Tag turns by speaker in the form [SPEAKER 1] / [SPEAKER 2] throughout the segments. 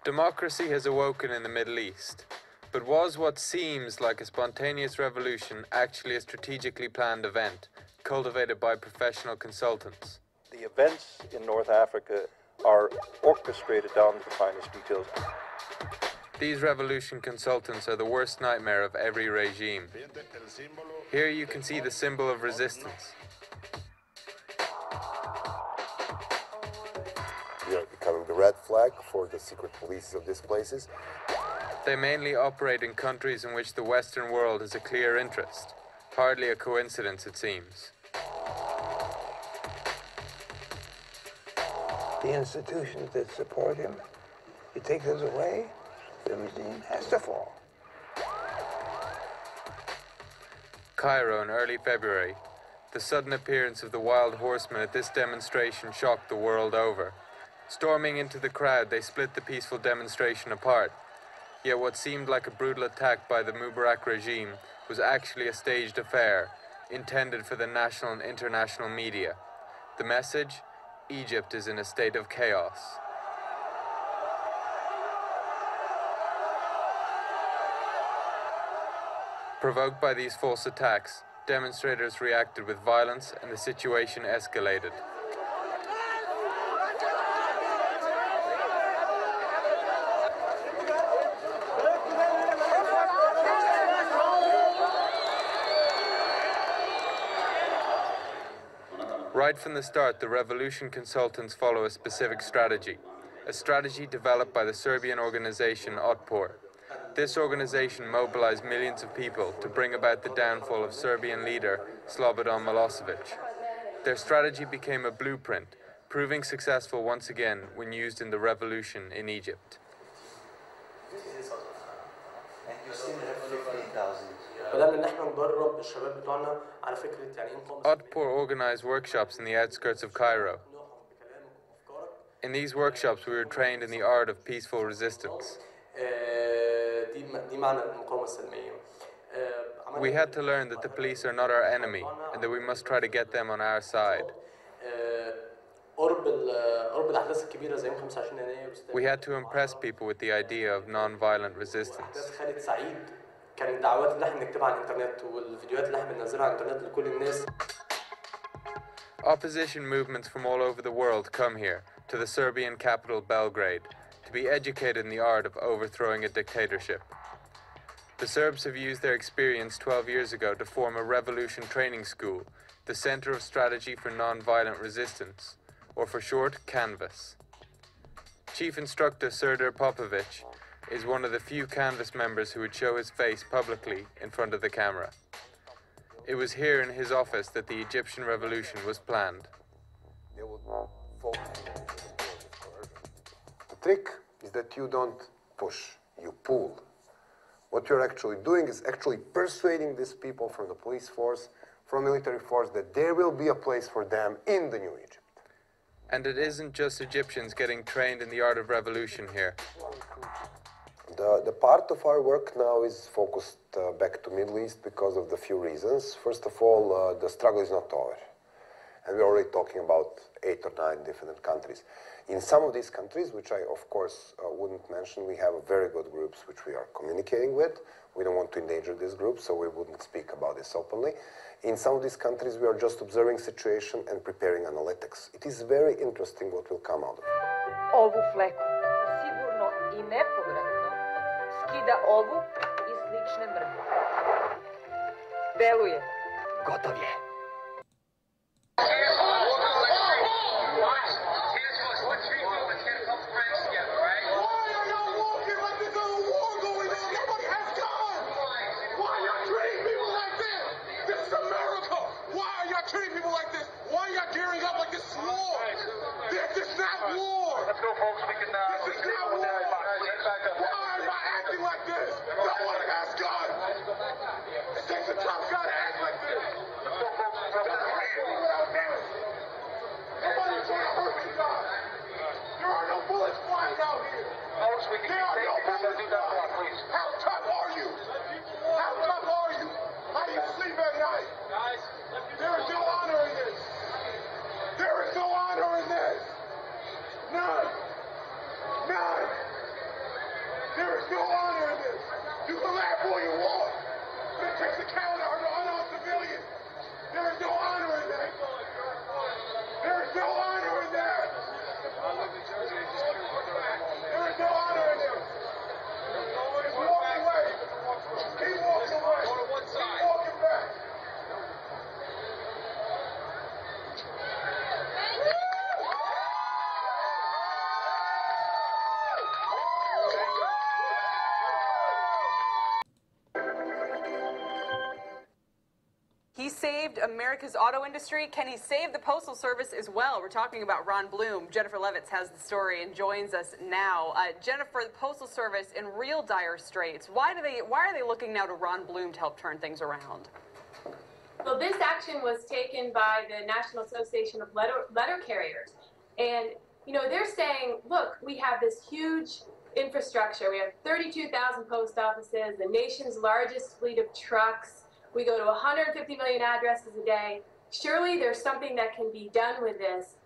[SPEAKER 1] Democracy has awoken in the Middle East, but was what seems like a spontaneous revolution actually a strategically planned event, cultivated by professional consultants?
[SPEAKER 2] The events in North Africa are orchestrated down to the finest details.
[SPEAKER 1] These revolution consultants are the worst nightmare of every regime. Here you can see the symbol of resistance.
[SPEAKER 3] We are becoming the red flag for the secret police of these places.
[SPEAKER 1] They mainly operate in countries in which the Western world has a clear interest. Hardly a coincidence, it seems.
[SPEAKER 4] The institutions that support him, you take those away, the regime has to fall.
[SPEAKER 1] Cairo in early February. The sudden appearance of the wild horsemen at this demonstration shocked the world over. Storming into the crowd, they split the peaceful demonstration apart. Yet what seemed like a brutal attack by the Mubarak regime was actually a staged affair, intended for the national and international media. The message? Egypt is in a state of chaos. Provoked by these false attacks, demonstrators reacted with violence and the situation escalated. Right from the start, the revolution consultants follow a specific strategy, a strategy developed by the Serbian organization Otpor. This organization mobilized millions of people to bring about the downfall of Serbian leader Slobodan Milosevic. Their strategy became a blueprint, proving successful once again when used in the revolution in Egypt. Otpor organized workshops in the outskirts of Cairo. In these workshops, we were trained in the art of peaceful resistance. We had to learn that the police are not our enemy and that we must try to get them on our side. We had to impress people with the idea of non-violent resistance. Opposition movements from all over the world come here, to the Serbian capital Belgrade, to be educated in the art of overthrowing a dictatorship. The Serbs have used their experience 12 years ago to form a revolution training school, the Center of Strategy for Non-Violent Resistance, or for short, CANVAS. Chief Instructor Serdar Popovic is one of the few CANVAS members who would show his face publicly in front of the camera. It was here in his office that the Egyptian revolution was planned.
[SPEAKER 3] The trick is that you don't push, you pull. What you're actually doing is actually persuading these people from the police force, from military force, that there will be a place for them in the new Egypt.
[SPEAKER 1] And it isn't just Egyptians getting trained in the art of revolution here.
[SPEAKER 3] The part of our work now is focused back to Middle East because of the few reasons. First of all, the struggle is not over. And we're already talking about 8 or 9 different countries. In some of these countries, which I, of course, wouldn't mention, we have very good groups which we are communicating with. We don't want to endanger these groups, so we wouldn't speak about this openly. In some of these countries, we are just observing situation and preparing analytics. It is very interesting what will come out of it.
[SPEAKER 5] Ovu fleku sigurno I nepovratno skida ovu I slične mrlje. Deluje.
[SPEAKER 4] Gotov je.
[SPEAKER 6] That's all you want. But it takes account of unarmed civilians. There is no honor in that. There is no honor in that. There is no honor in there. Just walk away. Keep walking away. Keep walking back.
[SPEAKER 7] He saved America's auto industry. Can he save the Postal Service as well? We're talking about Ron Bloom. Jennifer Levitz has the story and joins us now. Jennifer, the Postal Service in real dire straits. Why are they looking now to Ron Bloom to help turn things around?
[SPEAKER 8] Well, this action was taken by the National Association of Letter Carriers. And, you know, they're saying, look, we have this huge infrastructure. We have 32,000 post offices, the nation's largest fleet of trucks. We go to 150 million addresses a day. Surely there's something that can be done with this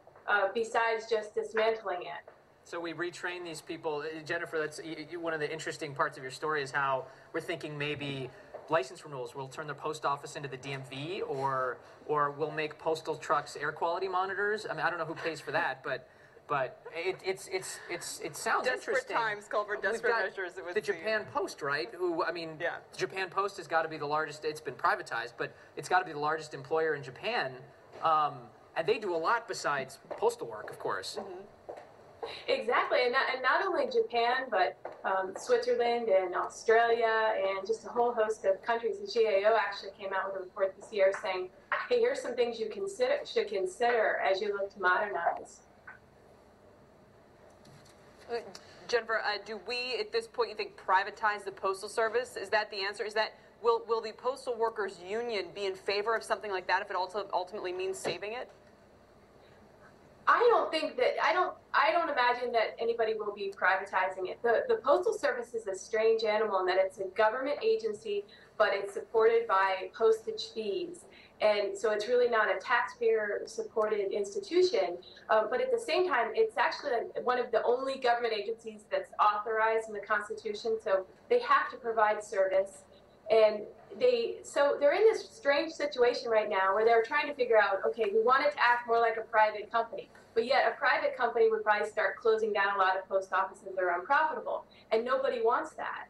[SPEAKER 8] besides just dismantling it.
[SPEAKER 9] So we retrain these people. Jennifer, that's one of the interesting parts of your story is how we're thinking maybe license renewals will turn their post office into the DMV, or we'll make postal trucks air quality monitors. I mean, I don't know who pays for that, but it sounds
[SPEAKER 7] Desperate
[SPEAKER 9] interesting.
[SPEAKER 7] Times call for desperate measures. It was
[SPEAKER 9] the Japan Post, right? Who, I mean,
[SPEAKER 7] yeah.
[SPEAKER 9] Japan Post has got to be the largest. It's been privatized, but it's got to be the largest employer in Japan, and they do a lot besides postal work, of course.
[SPEAKER 8] Mm-hmm. Exactly, and not only Japan, but Switzerland and Australia and just a whole host of countries. The GAO actually came out with a report this year saying, hey, here's some things you should consider as you look to modernize.
[SPEAKER 7] Jennifer, do we, at this point, you think, privatize the Postal Service? Is that the answer? Is that will the Postal Workers Union be in favor of something like that if it also ultimately means saving it?
[SPEAKER 8] I don't imagine that anybody will be privatizing it. The Postal Service is a strange animal in that it's a government agency, but it's supported by postage fees. And so it's really not a taxpayer-supported institution. But at the same time, it's actually one of the only government agencies that's authorized in the Constitution. So they have to provide service. And they're in this strange situation right now where they're trying to figure out, okay, we want it to act more like a private company. But yet a private company would probably start closing down a lot of post offices that are unprofitable. And nobody wants that.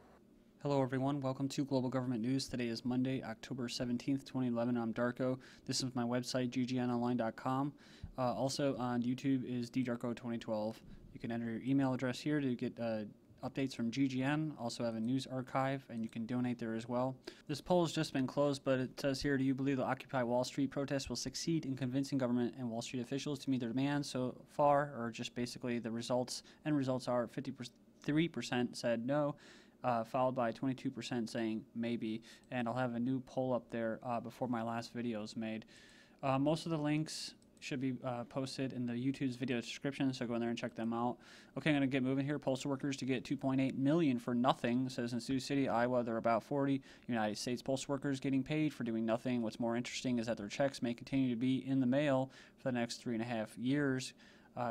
[SPEAKER 10] Hello everyone, welcome to Global Government News. Today is Monday, October 17th, 2011. I'm Darko. This is my website, ggnonline.com. Also on YouTube is ddarko2012. You can enter your email address here to get updates from GGN. Also have a news archive, and you can donate there as well. This poll has just been closed, but it says here, do you believe the Occupy Wall Street protest will succeed in convincing government and Wall Street officials to meet their demands so far, or just basically the results? And results are 53% said no, followed by 22% saying maybe. And I'll have a new poll up there before my last video is made. Most of the links should be posted in the YouTube's video description, so go in there and check them out. Okay, I'm going to get moving here. Postal workers to get $2.8 million for nothing, says in Sioux City, Iowa. There are about 40 United States postal workers getting paid for doing nothing. What's more interesting is that their checks may continue to be in the mail for the next 3.5 years,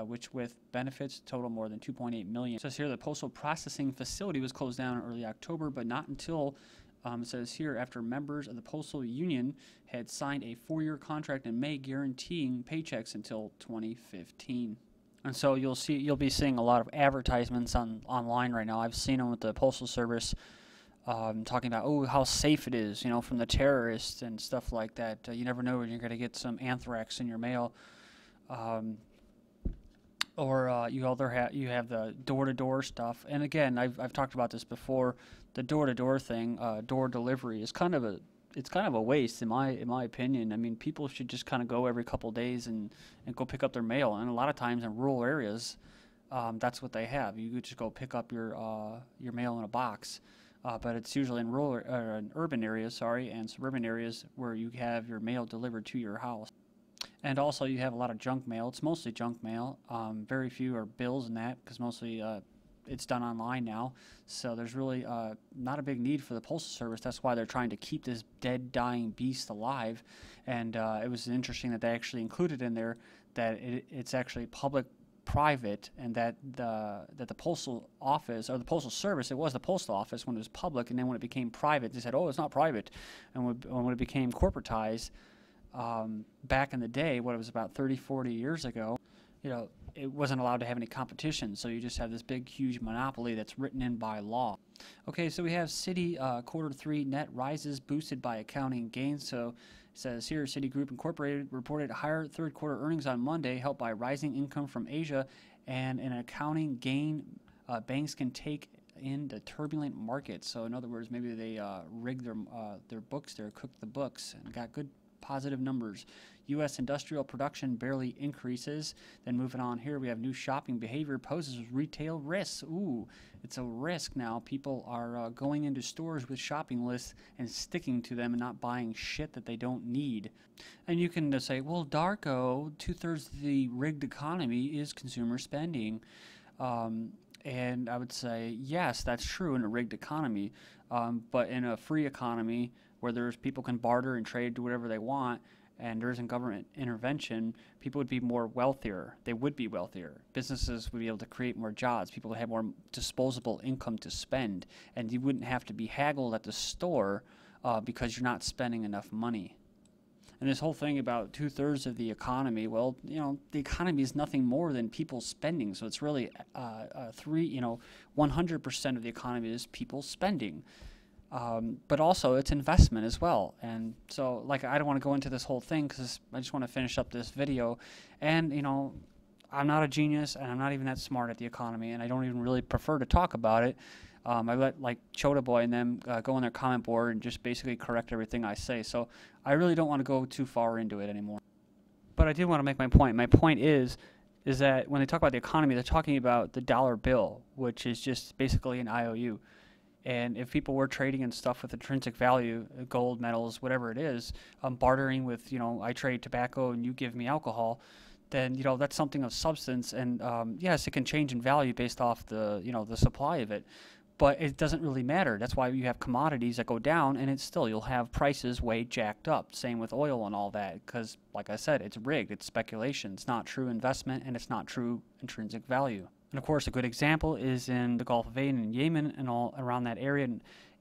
[SPEAKER 10] which with benefits total more than $2.8 million. It says here the postal processing facility was closed down in early October, but not until it says here, after members of the Postal Union had signed a 4-year contract in May guaranteeing paychecks until 2015. And so you'll be seeing a lot of advertisements online right now. I've seen them with the Postal Service talking about, oh, how safe it is, from the terrorists and stuff like that. You never know when you're going to get some anthrax in your mail. Or you have the door-to-door stuff. And again, I've talked about this before. The door-to-door thing, door delivery, is kind of a waste in my opinion. I mean, people should just kind of go every couple days and go pick up their mail. And a lot of times in rural areas, that's what they have. You could just go pick up your mail in a box. But it's usually in urban areas, and suburban areas where you have your mail delivered to your house. And also you have a lot of junk mail. It's mostly junk mail. Very few are bills in that, because mostly it's done online now. So there's really not a big need for the Postal Service. That's why they're trying to keep this dead, dying beast alive. And it was interesting that they actually included in there that it's actually public private, and that the postal office, or the postal service, it was the postal office when it was public, and then when it became private, they said, oh, it's not private. And when it became corporatized, back in the day, what it was about 30, 40 years ago, you know, it wasn't allowed to have any competition, so you just have this big, huge monopoly that's written in by law. Okay, so we have Citi Q3 net rises boosted by accounting gains. So it says here, Citigroup Incorporated reported higher third quarter earnings on Monday, helped by rising income from Asia and an accounting gain banks can take in the turbulent market. So in other words, maybe they rigged their books there, cooked the books, and got good positive numbers. U.S. industrial production barely increases. Then moving on here, we have new shopping behavior poses retail risks. Ooh, it's a risk now. People are going into stores with shopping lists and sticking to them and not buying shit that they don't need. And you can say, well, Darko, 2/3 of the rigged economy is consumer spending. And I would say, yes, that's true in a rigged economy. But in a free economy where there's people can barter and trade, do whatever they want, and there isn't government intervention, people would be more wealthier. They would be wealthier. Businesses would be able to create more jobs. People would have more disposable income to spend, and you wouldn't have to be haggled at the store because you're not spending enough money. And this whole thing about 2/3 of the economy, well, you know, the economy is nothing more than people spending. So it's really 100% of the economy is people spending. But also it's investment as well. And so, like, I don't want to go into this whole thing because I just want to finish up this video. And, you know, I'm not a genius, and I'm not even that smart at the economy, and I don't even really prefer to talk about it. I let, like, Chota Boy and them go on their comment board and just basically correct everything I say. So I really don't want to go too far into it anymore. But I did want to make my point. My point is that when they talk about the economy, they're talking about the dollar bill, which is just basically an IOU. And if people were trading in stuff with intrinsic value, gold, metals, whatever it is, bartering with, you know, I trade tobacco and you give me alcohol, then, you know, that's something of substance. And yes, it can change in value based off the, you know, the supply of it. But it doesn't really matter. That's why you have commodities that go down, and it's still, you'll have prices way jacked up. Same with oil and all that, because, like I said, it's rigged. It's speculation. It's not true investment, and it's not true intrinsic value. And of course, a good example is in the Gulf of Aden and Yemen and all around that area,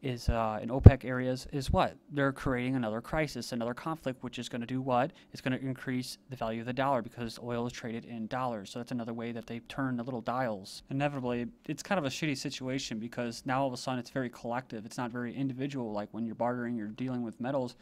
[SPEAKER 10] is in OPEC areas, is what? They're creating another crisis, another conflict, which is going to do what? It's going to increase the value of the dollar because oil is traded in dollars. So that's another way that they turn the little dials. Inevitably, it's kind of a shitty situation because now all of a sudden it's very collective. It's not very individual. Like when you're bartering, you're dealing with metals.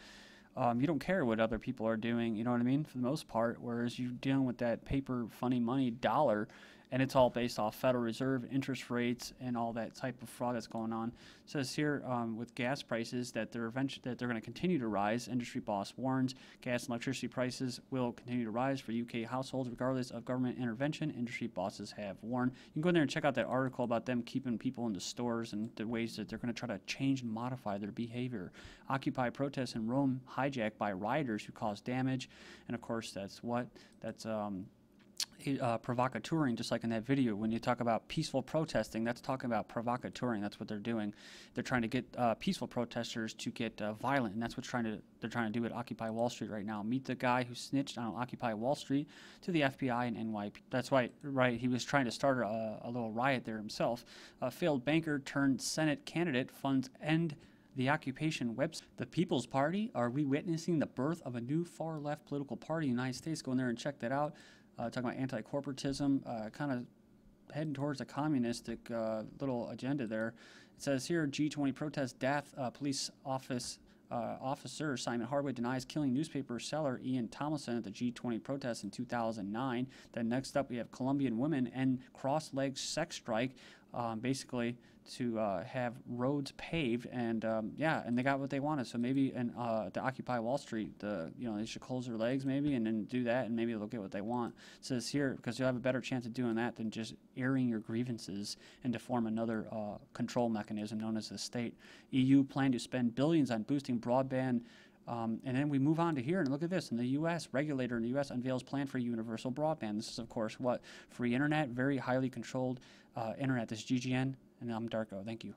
[SPEAKER 10] You don't care what other people are doing, you know what I mean, for the most part, whereas you're dealing with that paper, funny money dollar, and it's all based off Federal Reserve interest rates and all that type of fraud that's going on. It says here with gas prices that they're going to continue to rise. Industry boss warns gas and electricity prices will continue to rise for UK households regardless of government intervention. Industry bosses have warned. You can go in there and check out that article about them keeping people in the stores and the ways that they're going to try to change and modify their behavior. Occupy protests in Rome hijacked by rioters who caused damage. And of course, that's what? That's provocateuring, just like in that video. When you talk about peaceful protesting, that's talking about provocateuring. That's what they're doing. They're trying to get peaceful protesters to get violent, and that's what they're trying to do at Occupy Wall Street right now. Meet the guy who snitched on Occupy Wall Street to the FBI and NYPD. That's right. He was trying to start a little riot there himself. A failed banker turned Senate candidate funds end the occupation website. The People's Party? Are we witnessing the birth of a new far-left political party in the United States? Go in there and check that out. Talking about anti-corporatism, kind of heading towards a communistic little agenda there. It says here, G20 protest death, police officer Simon Harwood denies killing newspaper seller Ian Tomlinson at the G20 protest in 2009. Then next up, we have Colombian women end cross-leg sex strike, basically to have roads paved, and and they got what they wanted. So maybe to Occupy Wall Street, they should close their legs maybe, and then do that, and maybe they'll get what they want. It says here, because you'll have a better chance of doing that than just airing your grievances and to form another control mechanism known as the state. EU plan to spend billions on boosting broadband. And then we move on to here, and look at this. In the U.S., regulator in the U.S. unveils plan for universal broadband. This is, of course, what? Free internet, very highly controlled internet. This is GGN, and I'm Darko. Thank you.